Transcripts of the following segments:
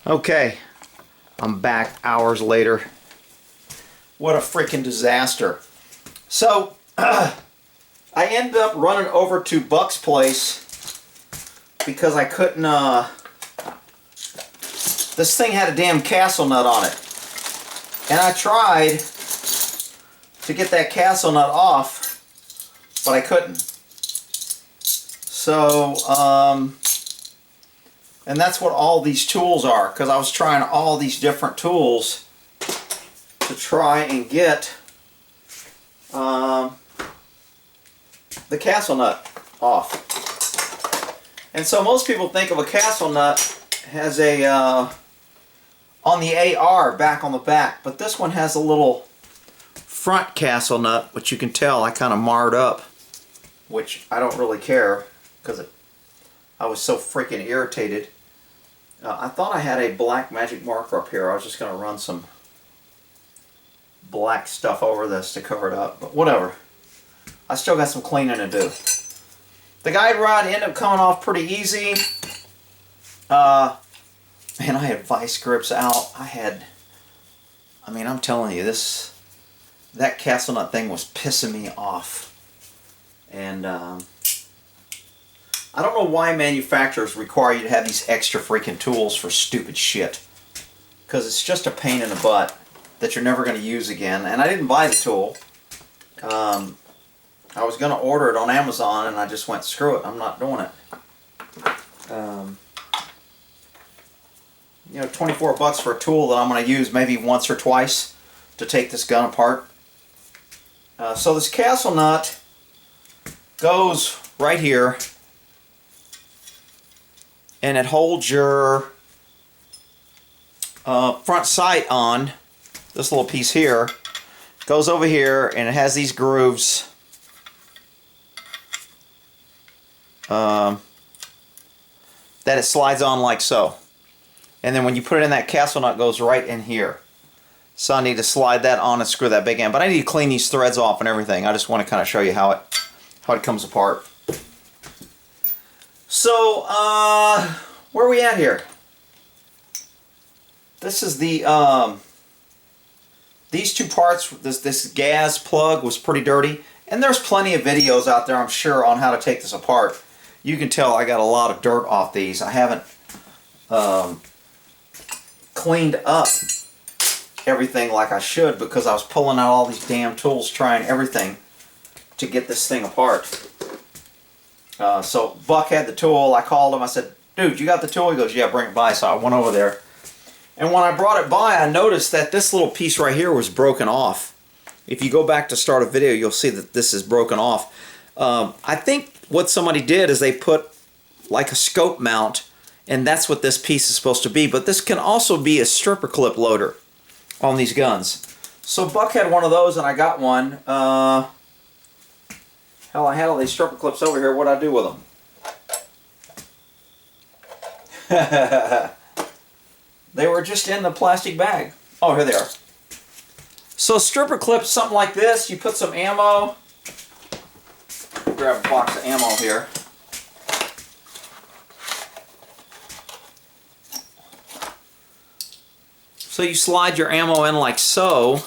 Okay, I'm back hours later. What a freaking disaster. So, I ended up running over to Buck's place because I couldn't, this thing had a damn castle nut on it. And I tried to get that castle nut off, but I couldn't. So, and that's what all these tools are, because I was trying all these different tools to try and get the castle nut off. And so most people think of a castle nut as a, on the AR, back on the back, but this one has a little front castle nut, which you can tell I kind of marred up, which I don't really care, because I was so freaking irritated. I thought I had a black magic marker up here. I was just going to run some black stuff over this to cover it up, but whatever. I still got some cleaning to do. The guide rod ended up coming off pretty easy. Man, I had vice grips out. I mean, I'm telling you, that castle nut thing was pissing me off. And I don't know why manufacturers require you to have these extra freaking tools for stupid shit. Because it's just a pain in the butt that you're never going to use again. And I didn't buy the tool. I was going to order it on Amazon, and I just went, screw it, I'm not doing it. You know, 24 bucks for a tool that I'm going to use maybe once or twice to take this gun apart. So this castle nut goes right here, and it holds your front sight on. This little piece here goes over here, and it has these grooves that it slides on like so. And then when you put it in, that castle nut goes right in here. So I need to slide that on and screw that big end. But I need to clean these threads off and everything. I just want to kind of show you how it comes apart. So, where are we at here? This is the, these two parts, this gas plug was pretty dirty. And there's plenty of videos out there, I'm sure, on how to take this apart. You can tell I got a lot of dirt off these. I haven't cleaned up everything like I should, because I was pulling out all these damn tools, trying everything to get this thing apart. So Buck had the tool. I called him. I said, dude, you got the tool? He goes, yeah, bring it by. So I went over there. And when I brought it by, I noticed that this little piece right here was broken off. If you go back to start a video, you'll see that this is broken off. I think what somebody did is they put like a scope mount, and that's what this piece is supposed to be. But this can also be a stripper clip loader on these guns. So Buck had one of those, and I got one. Hell, I had all these stripper clips over here. What'd I do with them? They were just in the plastic bag. Oh, here they are. So stripper clips, something like this. You put some ammo. Grab a box of ammo here. So you slide your ammo in like so.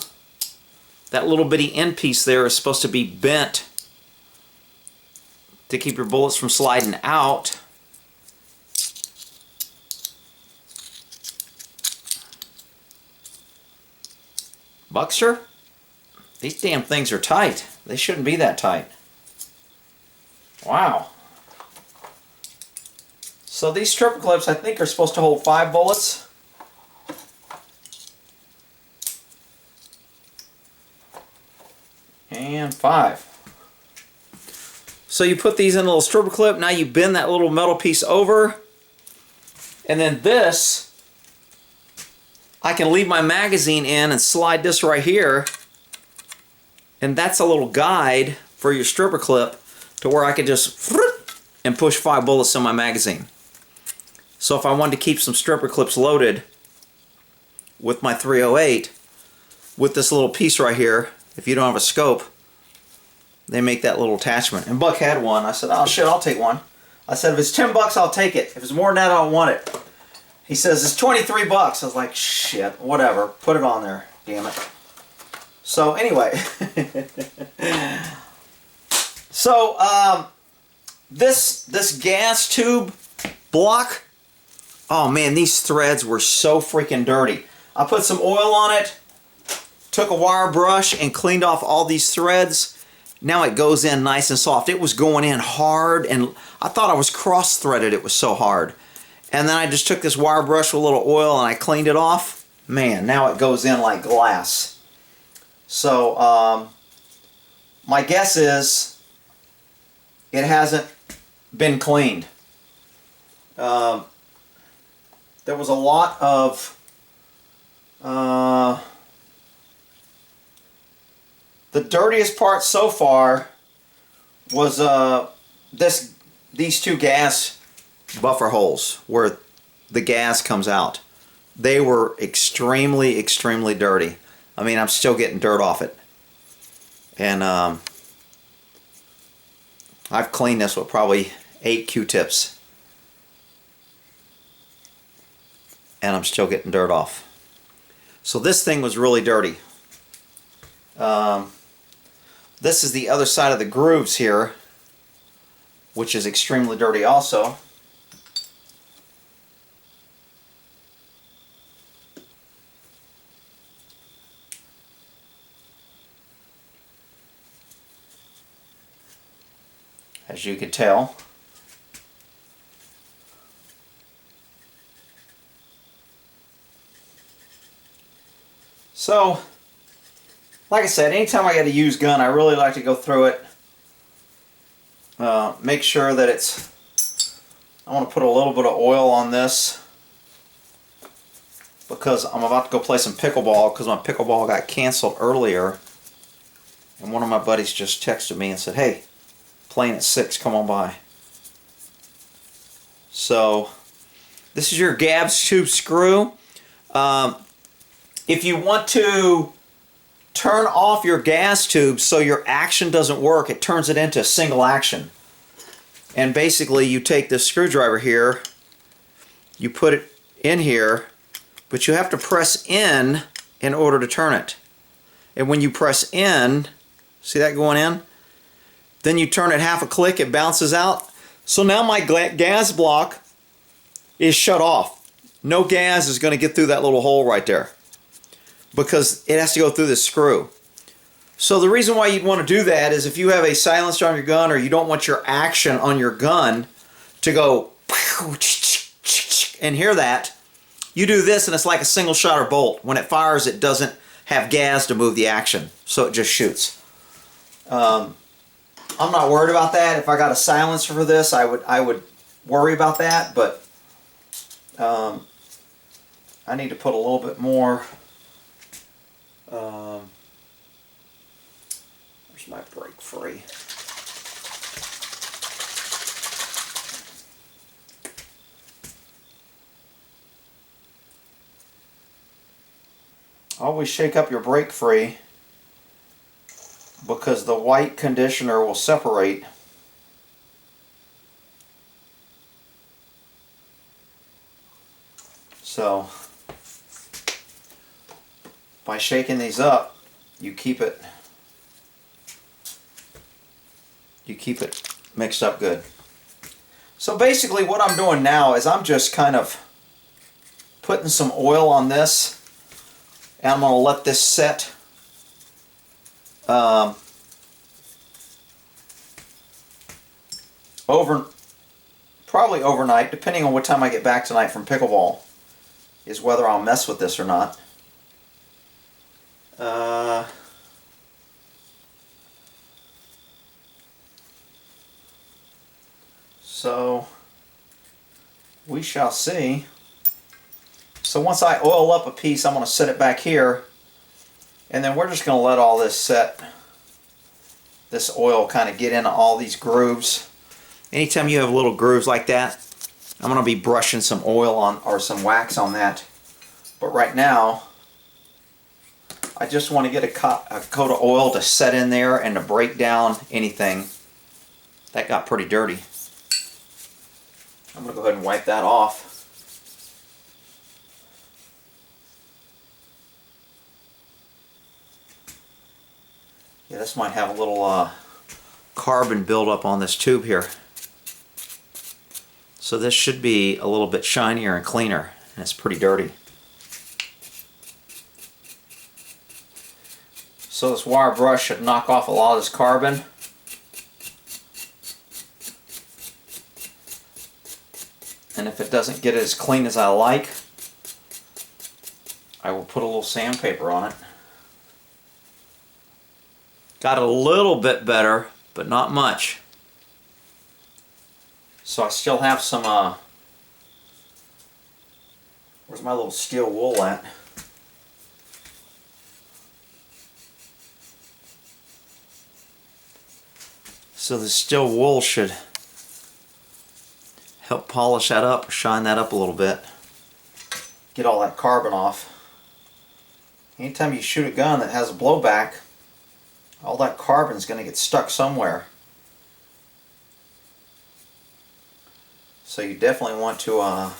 That little bitty end piece there is supposed to be bent to keep your bullets from sliding out. Buckster, these damn things are tight. They shouldn't be that tight. Wow. So these stripper clips, I think, are supposed to hold 5 bullets. And 5. So you put these in a little stripper clip. Now you bend that little metal piece over. And then this, I can leave my magazine in and slide this right here. And that's a little guide for your stripper clip to where I can just and push 5 bullets in my magazine. So if I wanted to keep some stripper clips loaded with my 308, with this little piece right here, if you don't have a scope, they make that little attachment. And Buck had one. I said, oh shit, I'll take one. I said, if it's 10 bucks, I'll take it. If it's more than that, I don't want it. He says, it's 23 bucks. I was like, shit, whatever. Put it on there, damn it. So anyway, so this gas tube block, oh man, these threads were so freaking dirty. I put some oil on it, took a wire brush and cleaned off all these threads. Now it goes in nice and soft. It was going in hard, and I thought I was cross-threaded. It was so hard. And then I just took this wire brush with a little oil and I cleaned it off. Man, now it goes in like glass. So my guess is it hasn't been cleaned. There was a lot of the dirtiest part so far was these two gas buffer holes where the gas comes out. They were extremely, extremely dirty. I mean, I'm still getting dirt off it. And I've cleaned this with probably 8 Q-tips. And I'm still getting dirt off. So this thing was really dirty. This is the other side of the grooves here, which is extremely dirty also. As you can tell. So, like I said, anytime I get a used gun, I really like to go through it. Make sure that it's... I want to put a little bit of oil on this because I'm about to go play some pickleball because my pickleball got canceled earlier. And one of my buddies just texted me and said, hey, playing at 6, come on by. So, this is your gas tube screw. If you want to turn off your gas tube so your action doesn't work, it turns it into a single action. And basically you take this screwdriver here, you put it in here, but you have to press in order to turn it. And when you press in, see that going in? Then you turn it half a click, it bounces out. So now my gas block is shut off. No gas is going to get through that little hole right there because it has to go through this screw. So the reason why you'd want to do that is if you have a silencer on your gun or you don't want your action on your gun to go and hear that, you do this and it's like a single shot or bolt. When it fires, it doesn't have gas to move the action, so it just shoots. I'm not worried about that. If I got a silencer for this, I would worry about that, but I need to put a little bit more. Where's my break free? Always shake up your brake free because the white conditioner will separate. So by shaking these up, you keep it mixed up good. So basically what I'm doing now is I'm just kind of putting some oil on this, and I'm going to let this set probably overnight, depending on what time I get back tonight from pickleball, is whether I'll mess with this or not. So we shall see. So once I oil up a piece, I'm going to set it back here, and then we're just going to let all this set, this oil kind of get into all these grooves. Anytime you have little grooves like that, I'm going to be brushing some oil on, or some wax on that. But right now, I just want to get a coat of oil to set in there and to break down anything. That got pretty dirty. I'm going to go ahead and wipe that off. Yeah, this might have a little carbon buildup on this tube here. So this should be a little bit shinier and cleaner, and it's pretty dirty. So this wire brush should knock off a lot of this carbon. And if it doesn't get it as clean as I like, I will put a little sandpaper on it. Got it a little bit better, but not much. So I still have some, where's my little steel wool at? So the steel wool should help polish that up, shine that up a little bit. Get all that carbon off. Anytime you shoot a gun that has a blowback, all that carbon is going to get stuck somewhere. So you definitely want to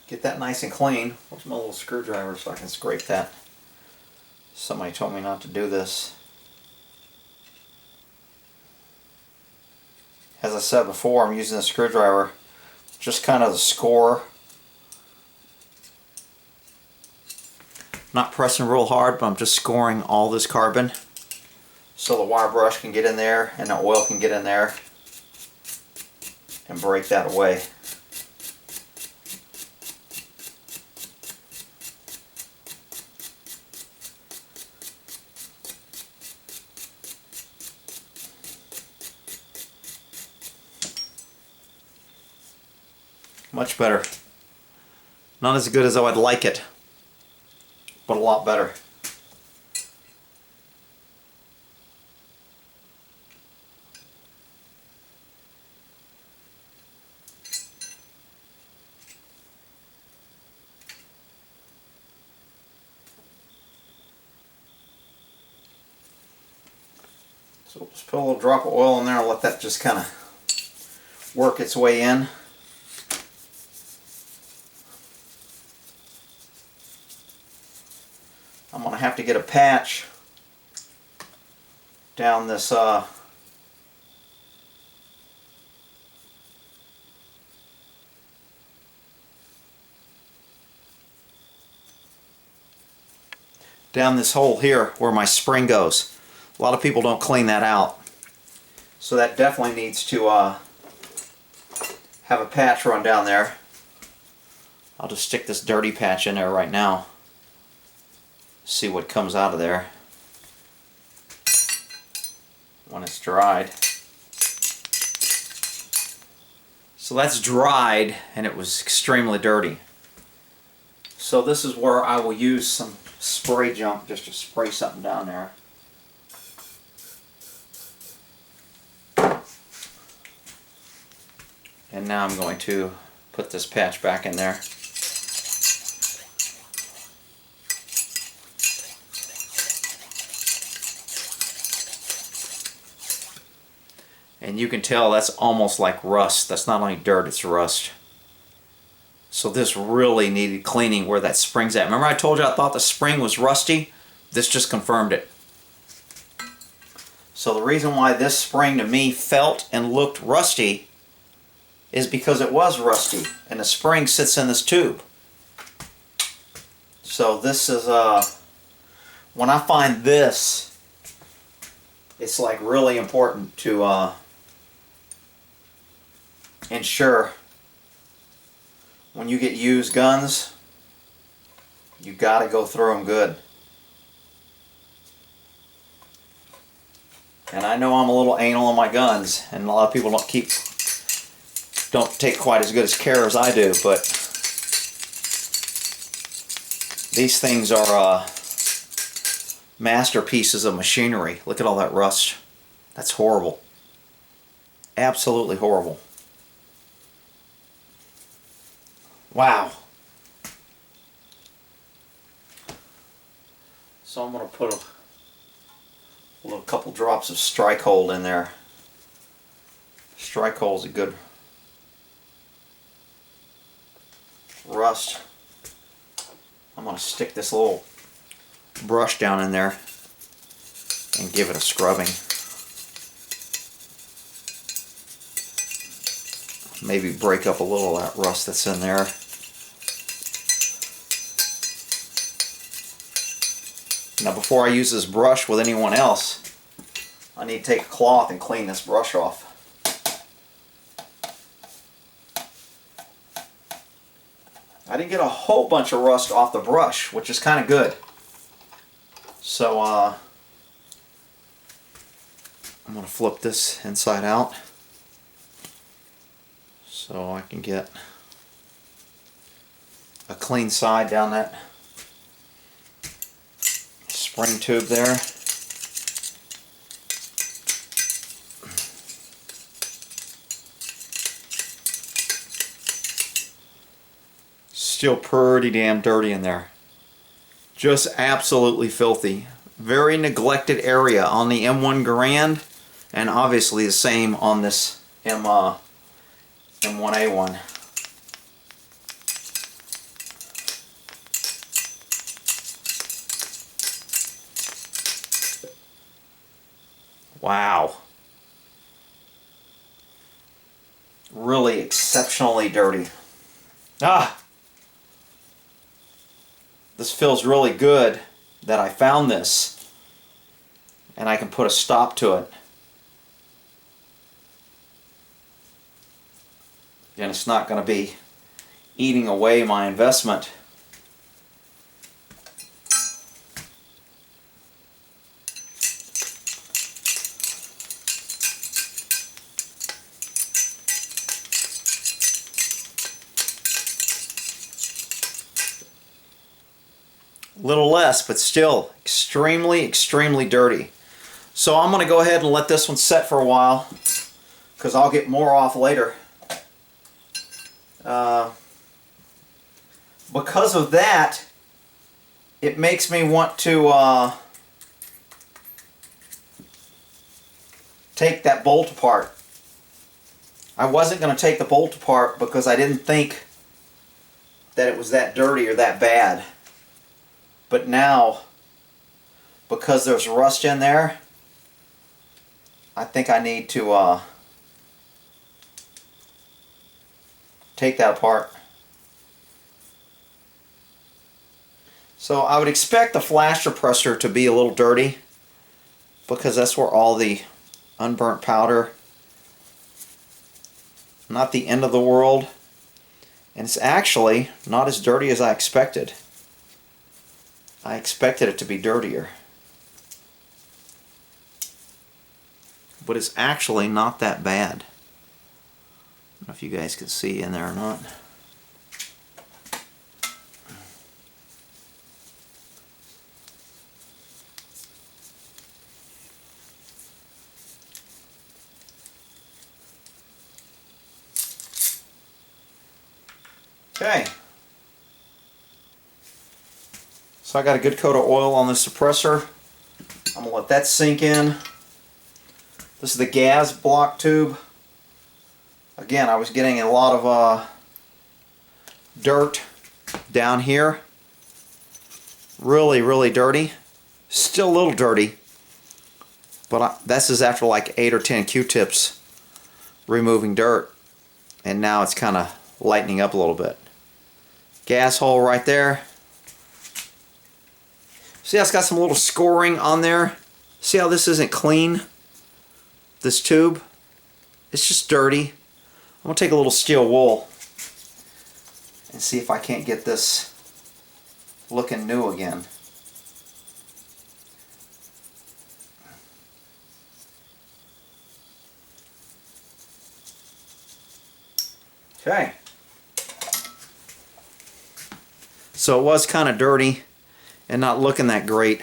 get that nice and clean. Where's my little screwdriver so I can scrape that? Somebody told me not to do this. As I said before, I'm using a screwdriver just kind of to score. Not pressing real hard, but I'm just scoring all this carbon so the wire brush can get in there and the oil can get in there and break that away. Much better. Not as good as I would like it, but a lot better. So we'll just put a little drop of oil in there and let that just kind of work its way in. I'm going to have to get a patch down this down this hole here where my spring goes. A lot of people don't clean that out. So that definitely needs to have a patch run down there. I'll just stick this dirty patch in there right now. See what comes out of there when it's dried. So that's dried and it was extremely dirty. So this is where I will use some spray junk just to spray something down there. And now I'm going to put this patch back in there. And you can tell that's almost like rust. That's not only dirt, it's rust. So this really needed cleaning where that spring's at. Remember I told you I thought the spring was rusty? This just confirmed it. So the reason why this spring to me felt and looked rusty is because it was rusty and the spring sits in this tube. So this is, when I find this, it's like really important to ensure when you get used guns, you gotta go through them good. And I know I'm a little anal on my guns, and a lot of people don't take quite as good as care as I do, but these things are masterpieces of machinery. Look at all that rust. That's horrible. Absolutely horrible. Wow. So I'm going to put a little couple drops of strike hold in there. Strike hold is a good rust I'm going to stick this little brush down in there and give it a scrubbing. Maybe break up a little of that rust that's in there. Now before I use this brush with anyone else, I need to take a cloth and clean this brush off. I didn't get a whole bunch of rust off the brush, which is kind of good. So I'm going to flip this inside out so I can get a clean side down that spring tube there. Still pretty damn dirty in there. Just absolutely filthy. Very neglected area on the M1 Garand, and obviously the same on this M1A one. Wow. Really exceptionally dirty. Ah! This feels really good that I found this and I can put a stop to it. And it's not going to be eating away my investment. Little less, but still extremely, extremely dirty. So I'm going to go ahead and let this one set for a while because I'll get more off later. Because of that, it makes me want to take that bolt apart. I wasn't going to take the bolt apart because I didn't think that it was that dirty or that bad. But now, because there's rust in there, I think I need to take that apart. So I would expect the flash suppressor to be a little dirty because that's where all the unburnt powder, not the end of the world, and it's actually not as dirty as I expected. I expected it to be dirtier, but it's actually not that bad. I don't know if you guys can see in there or not. Okay. So I got a good coat of oil on the suppressor. I'm going to let that sink in. This is the gas block tube. Again, I was getting a lot of dirt down here. Really, really dirty. Still a little dirty. But this is after like 8 or 10 Q-tips removing dirt. And now it's kind of lightening up a little bit. Gas hole right there. See how it's got some little scoring on there? See how this isn't clean? This tube? It's just dirty. I'm going to take a little steel wool and see if I can't get this looking new again. Okay. So it was kind of dirty and not looking that great.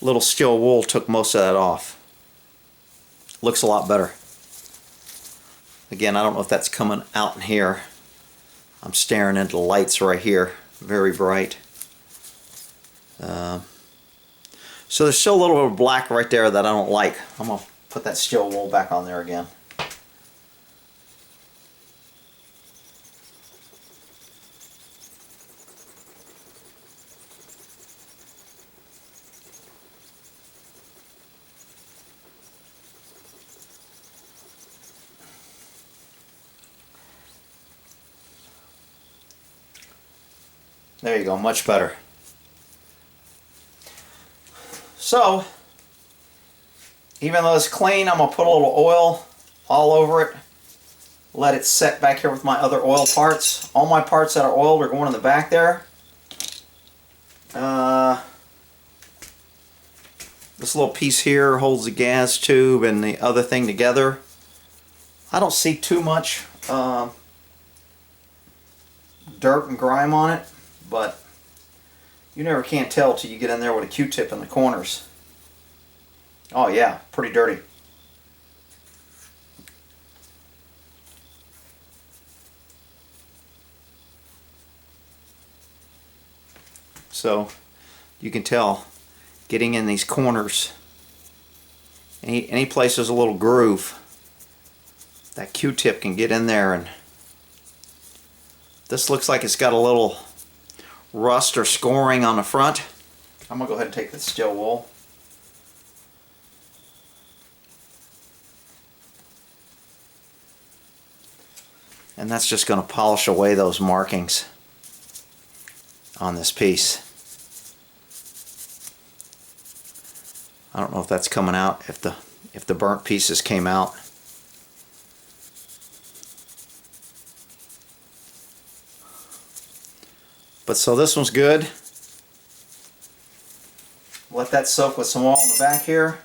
Little steel wool took most of that off. Looks a lot better. Again, I don't know if that's coming out in here. I'm staring into the lights right here. Very bright. So there's still a little bit of black right there that I don't like. I'm going to put that steel wool back on there again. There you go, much better. So, even though it's clean, I'm going to put a little oil all over it. Let it set back here with my other oil parts. All my parts that are oiled are going in the back there. This little piece here holds the gas tube and the other thing together. I don't see too much dirt and grime on it, but you never can tell till you get in there with a Q-tip in the corners. Oh yeah, pretty dirty. So you can tell getting in these corners, any place there's a little groove, that Q-tip can get in there, and this looks like it's got a little rust or scoring on the front. I'm going to go ahead and take the steel wool. And that's just going to polish away those markings on this piece. I don't know if that's coming out, if the burnt pieces came out. But so this one's good. Let that soak with some oil in the back here.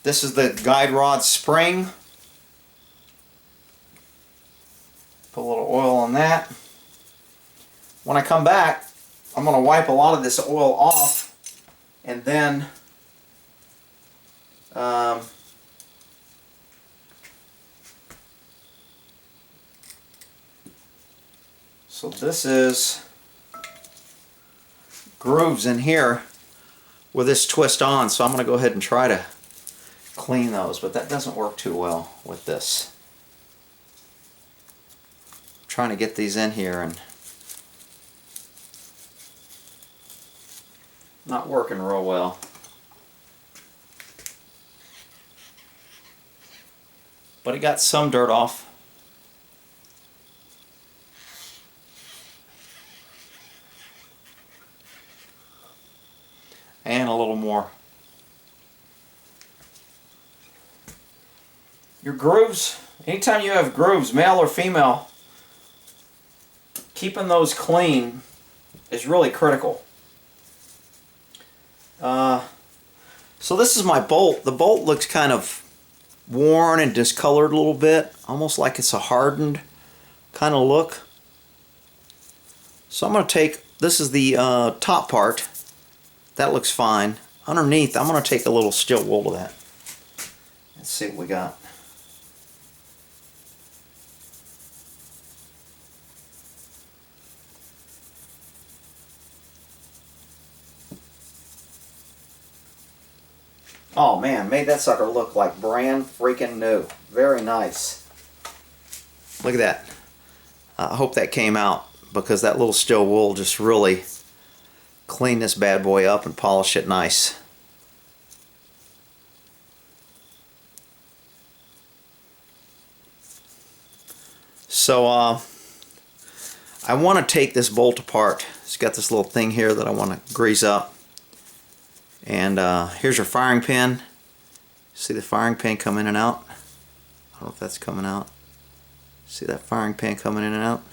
This is the guide rod spring. Put a little oil on that. When I come back, I'm going to wipe a lot of this oil off, and then so this is grooves in here with this twist on, so I'm going to go ahead and try to clean those, but that doesn't work too well with this. I'm trying to get these in here and not working real well. But it got some dirt off. And a little more. Your grooves, anytime you have grooves, male or female, keeping those clean is really critical. So this is my bolt. The bolt looks kind of worn and discolored a little bit, almost like it's a hardened kind of look. So I'm going to take, this is the top part. That looks fine. Underneath, I'm going to take a little steel wool to that. Let's see what we got. Oh man, made that sucker look like brand freaking new. Very nice. Look at that. I hope that came out, because that little steel wool just really cleaned this bad boy up and polish it nice. So I want to take this bolt apart. It's got this little thing here that I want to grease up. And here's your firing pin. See the firing pin come in and out? I don't know if that's coming out. See that firing pin coming in and out?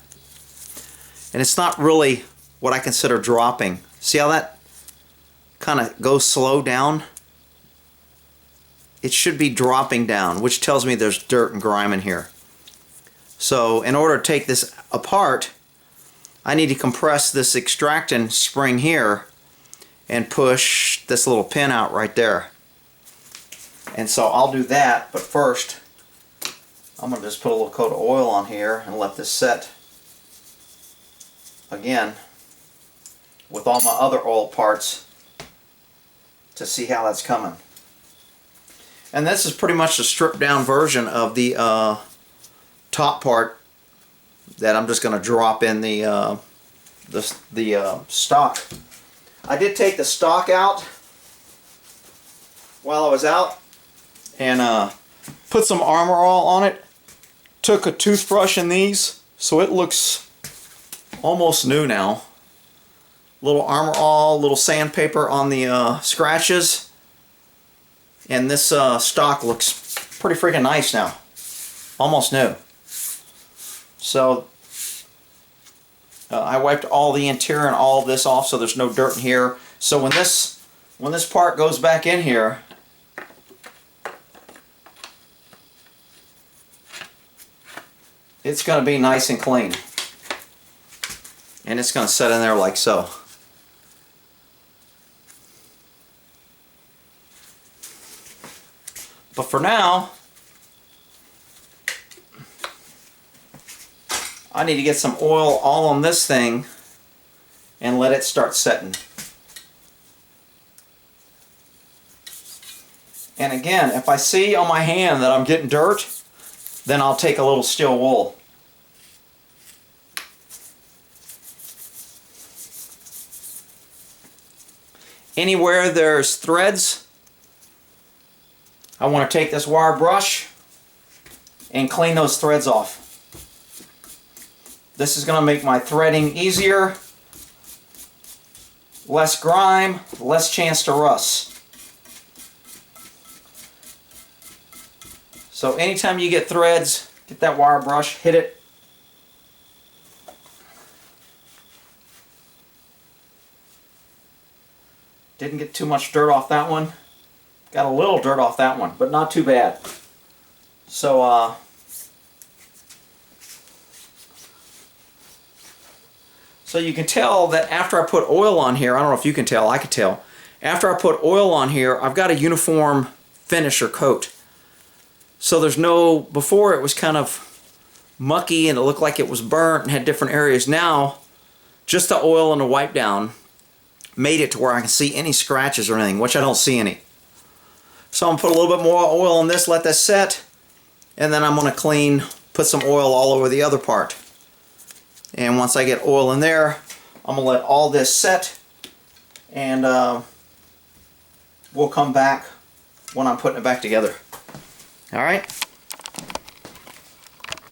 And it's not really what I consider dropping. See how that kind of goes slow down? It should be dropping down, which tells me there's dirt and grime in here. So in order to take this apart, I need to compress this extracting spring here and push this little pin out right there. And so I'll do that, but first I'm going to just put a little coat of oil on here and let this set again with all my other oil parts to see how that's coming. And this is pretty much the stripped down version of the top part that I'm just going to drop in the stock. I did take the stock out while I was out and put some Armor All on it. Took a toothbrush in these so it looks almost new now. Little Armor All, little sandpaper on the scratches. And this stock looks pretty freaking nice now. Almost new. So I wiped all the interior and all of this off so there's no dirt in here. So when this part goes back in here, it's going to be nice and clean. And it's going to set in there like so. But for now, I need to get some oil all on this thing and let it start setting. And again, if I see on my hand that I'm getting dirt, then I'll take a little steel wool. Anywhere there's threads, I want to take this wire brush and clean those threads off. This is going to make my threading easier, less grime, less chance to rust. So anytime you get threads, get that wire brush, hit it. Didn't get too much dirt off that one. Got a little dirt off that one, but not too bad. So so you can tell that after I put oil on here, I don't know if you can tell, I can tell. After I put oil on here, I've got a uniform finish or coat. So there's no, before it was kind of mucky and it looked like it was burnt and had different areas. Now, just the oil and the wipe down made it to where I can see any scratches or anything, which I don't see any. So I'm going to put a little bit more oil on this, let this set, and then I'm going to put some oil all over the other part. And once I get oil in there, I'm going to let all this set, and we'll come back when I'm putting it back together. Alright?